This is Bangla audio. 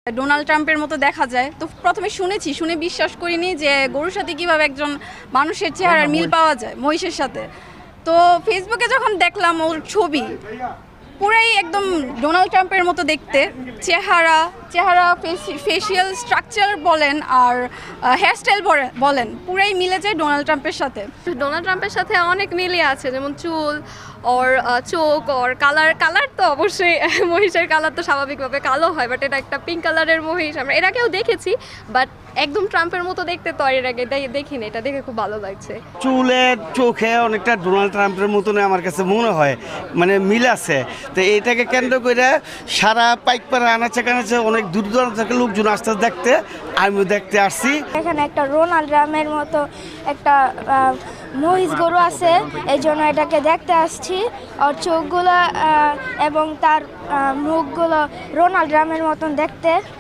ডোনাল্ড ট্রাম্পের মতো দেখা যায়। তো প্রথমে শুনে বিশ্বাস করিনি যে গরুর সাথে কিভাবে একজন মানুষের চেহারার মিল পাওয়া যায় মহিষের সাথে। তো ফেসবুকে যখন দেখলাম ওর ছবি, পুরাই একদম ডোনাল্ড ট্রাম্পের মতো দেখতে, চেহারা ফেসিয়াল স্ট্রাকচার বলেন আর হেয়ারস্টাইল বলেন, পুরাই মিলে যায় ডোনাল্ড ট্রাম্পের সাথে। ডোনাল্ড ট্রাম্পের সাথে অনেক মিলই আছে, যেমন চুল ওর চোখ ওর কালার তো অবশ্যই মহিষের কালার তো স্বাভাবিকভাবে কালো হয়, বাট এটা একটা পিঙ্ক কালারের মহিষ। আমরা এর আগেও দেখেছি, বাট একদম ট্রাম্পের মতো দেখতে তো আর এর আগে দেখিনি। এটা দেখে খুব ভালো লাগছে। চুলের চোখে অনেকটা ডোনাল্ড ট্রাম্পের মতন আমার কাছে মনে হয়, মানে মিল আছে। তো এইটাকে কেন্দ্র করে সারা পাইকপাড়া আনাচে কানাচে অনেক দূর দূরান্ত থেকে লোকজন আসতে দেখতে, আমিও দেখতে আসছি। এখানে একটা রোনাল্ড রামের মতো একটা মহিষ গরু আছে, এই জন্য এটাকে দেখতে আসছি। ওর চোখগুলো এবং তার মুখগুলো রোনাল্ড রামের মতন দেখতে।